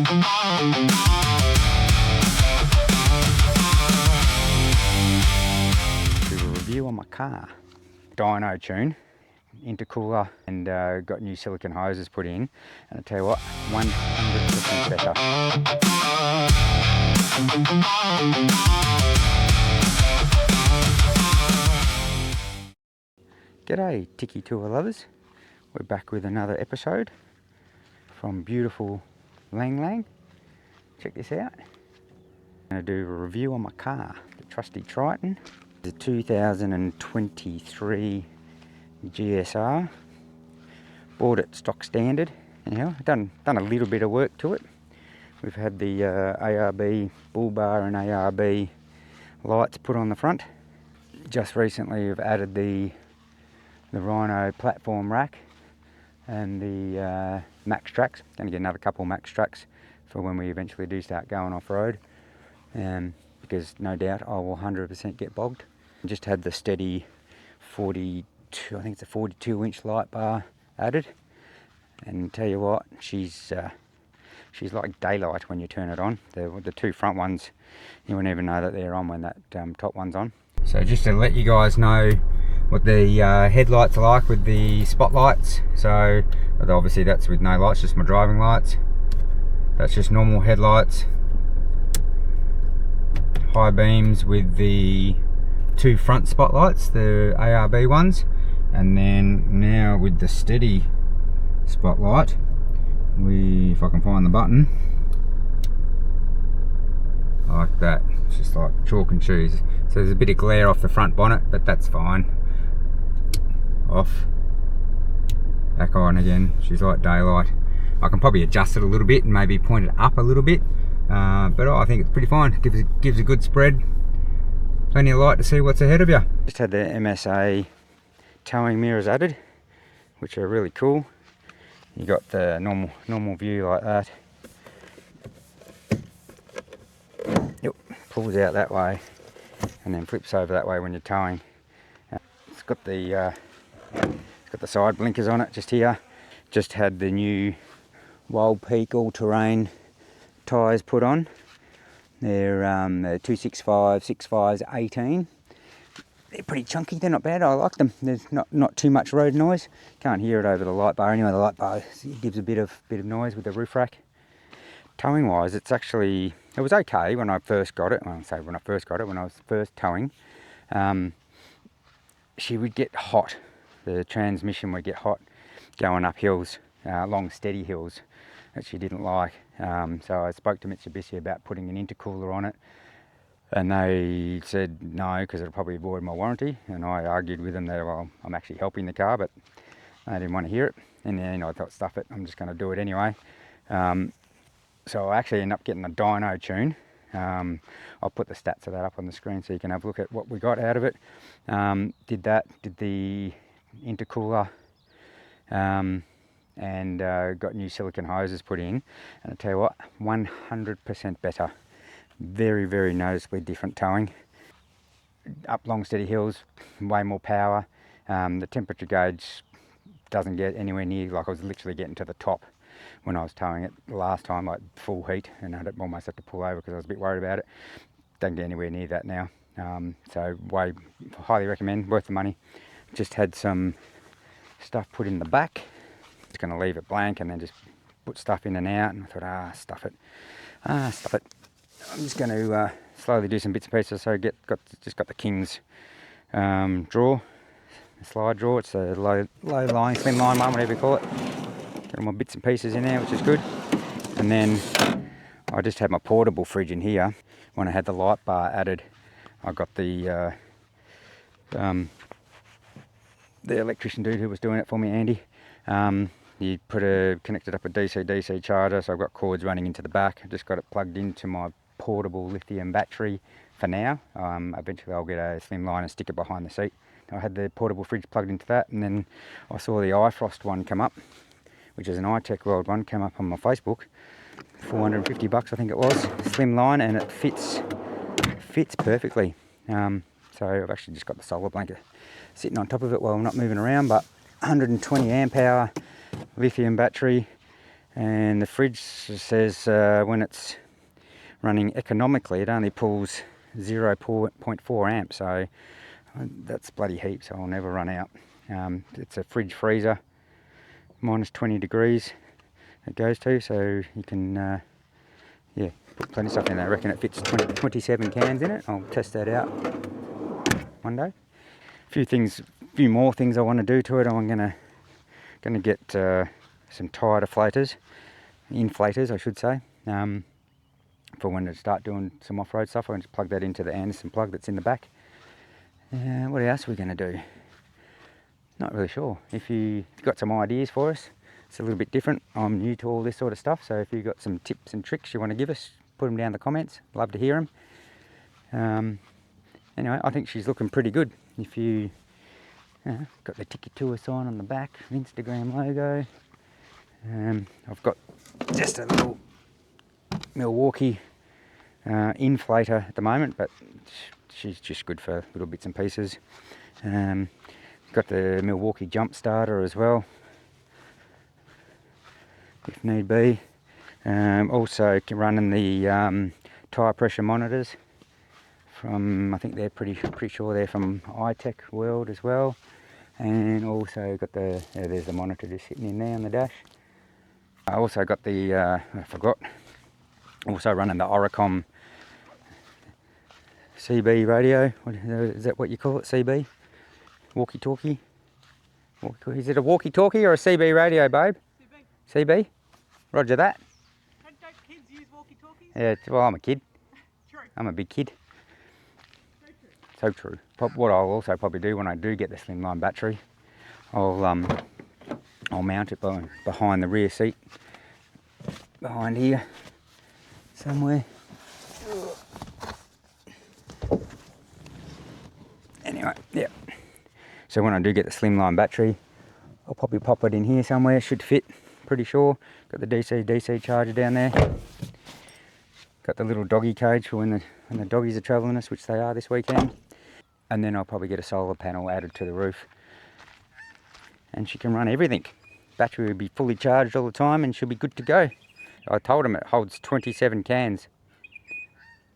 Do a review on my car. Dyno tune, intercooler, and got new silicone hoses put in, and I tell you what, 100% better. G'day Tiki tour lovers, we're back with another episode from beautiful Lang Lang. Check this out. I'm going to do a review on my car, the trusty Triton. The 2023 GSR. Bought it stock standard. Anyhow, done a little bit of work to it. We've had the ARB bull bar and ARB lights put on the front. Just recently we've added the Rhino platform rack and the max tracks. Going to get another couple max tracks for when we eventually do start going off road, because no doubt I will 100% get bogged. Just had the steady 42, I think it's a 42 inch light bar added, and tell you what, she's like daylight when you turn it on. The two front ones, you won't even know that they're on when that top one's on. So just to let you guys know what the headlights are like with the spotlights. So obviously that's with no lights, just my driving lights. That's just normal headlights. High beams with the two front spotlights, the ARB ones, and then now with the steady spotlight, if I can find the button, like that. It's just like chalk and cheese. So there's a bit of glare off the front bonnet, but that's fine. Off, back on again. She's like daylight. I can probably adjust it a little bit and maybe point it up a little bit, but I think it's pretty fine. Gives a good spread. Plenty of light to see what's ahead of you. Just had the MSA towing mirrors added, which are really cool. You got the normal view like that. Yep, pulls out that way and then flips over that way when you're towing. It's got the side blinkers on it just here. Just had the new Wild Peak all-terrain tyres put on. They're 265, 65s, 18. They're pretty chunky, they're not bad, I like them. There's not too much road noise. Can't hear it over the light bar anyway. The light bar gives a bit of noise with the roof rack. Towing wise, it was okay when I first got it. Well, I say when I first got it, when I was first towing, she would get hot. The transmission would get hot going up hills, long steady hills that she didn't like. So I spoke to Mitsubishi about putting an intercooler on it, and they said no, because it'll probably void my warranty. And I argued with them that, well, I'm actually helping the car, but they didn't want to hear it. In the end, I thought, stuff it, I'm just going to do it anyway. So I actually ended up getting a dyno tune. I'll put the stats of that up on the screen so you can have a look at what we got out of it. Did the intercooler, and got new silicone hoses put in, and I tell you what, 100% better. Very, very noticeably different towing. Up long steady hills, way more power. The temperature gauge doesn't get anywhere near, like I was literally getting to the top when I was towing it last time, like full heat, and I'd almost have to pull over because I was a bit worried about it. Don't get anywhere near that now. So highly recommend, worth the money. Just had some stuff put in the back. Just going to leave it blank and then just put stuff in and out, and I thought, stuff it. I'm just going to slowly do some bits and pieces. So just got the King's drawer, the slide drawer. It's a low lying, slim line one, whatever you call it. Got all my bits and pieces in there, which is good. And then I just had my portable fridge in here. When I had the light bar added, I got the electrician dude who was doing it for me, Andy. He connected up a DC charger, so I've got cords running into the back. I just got it plugged into my portable lithium battery for now. Eventually I'll get a slim line and stick it behind the seat. I had the portable fridge plugged into that, and then I saw the iFrost one come up, which is an iTech World one, came up on my Facebook. $450 I think it was, slim line, and it fits perfectly. So I've actually just got the solar blanket sitting on top of it while I'm not moving around, but 120 amp hour lithium battery, And the fridge says when it's running economically, it only pulls 0.4 amps, so that's bloody heap, so I'll never run out. It's a fridge freezer, minus 20 degrees it goes to, so you can yeah, put plenty of stuff in there. I reckon it fits 27 cans in it. I'll test that out one day. A few more things I want to do to it. I'm gonna get some tire inflators I should say, for when I start doing some off-road stuff. I'm going to plug that into the Anderson plug that's in the back. What else are we going to do? Not really sure. If you've got some ideas for us, it's a little bit different. I'm new to all this sort of stuff, so if you've got some tips and tricks you want to give us, put them down in the comments. Love to hear them. Anyway, I think she's looking pretty good. If you got the Tiki tour sign on the back, Instagram logo. I've got just a little Milwaukee inflator at the moment, but she's just good for little bits and pieces. Got the Milwaukee jump starter as well, if need be. Also running the tyre pressure monitors from, I think they're pretty sure they're from iTech World as well. And also got there's the monitor just sitting in there on the dash. I also got the, I forgot, also running the Oricom CB radio. Is that what you call it, CB? Walkie-talkie? Is it a walkie-talkie or a CB radio, babe? CB. CB? Roger that. Don't kids use walkie-talkies? Yeah, well, I'm a kid. True. I'm a big kid. So true. So true. What I'll also probably do when I do get the slimline battery, I'll mount it behind the rear seat, behind here somewhere. Anyway, yeah. So when I do get the slimline battery, I'll probably pop it in here somewhere. It should fit, pretty sure. Got the DC charger down there. Got the little doggy cage for when the doggies are travelling us, which they are this weekend. And then I'll probably get a solar panel added to the roof, and she can run everything. Battery will be fully charged all the time and she'll be good to go. I told him it holds 27 cans.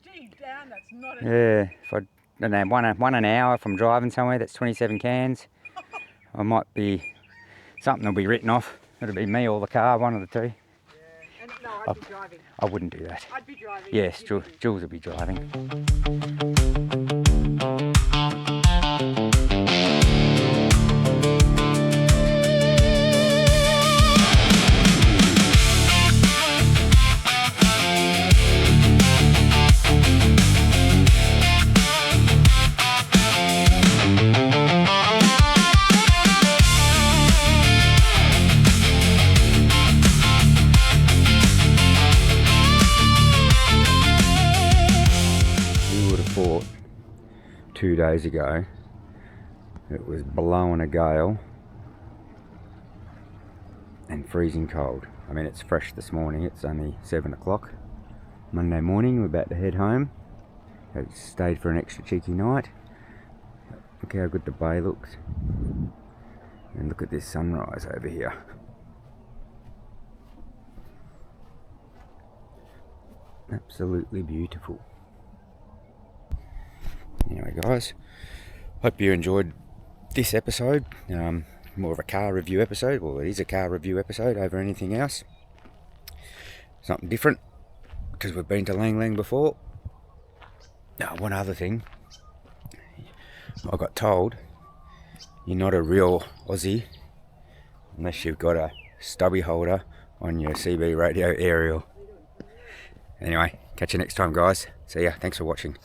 Gee, damn, that's not Yeah, if I don't know, one an hour if I'm driving somewhere, that's 27 cans. I might be, something will be written off. It'll be me or the car, one of the two. Yeah, and no, I'd be driving. I wouldn't do that. I'd be driving. Yes, Jules will be driving. You would have thought 2 days ago it was blowing a gale and freezing cold. I mean, it's fresh this morning. It's only 7 o'clock Monday morning. We're about to head home. I stayed for an extra cheeky night. Look how good the bay looks, and look at this sunrise over here. Absolutely beautiful. Anyway guys, hope you enjoyed this episode. More of a car review episode. Well, it is a car review episode over anything else. Something different, because we've been to Lang Lang before. Now, one other thing. I got told you're not a real Aussie unless you've got a stubby holder on your CB radio aerial. Anyway, catch you next time guys. See ya. Thanks for watching.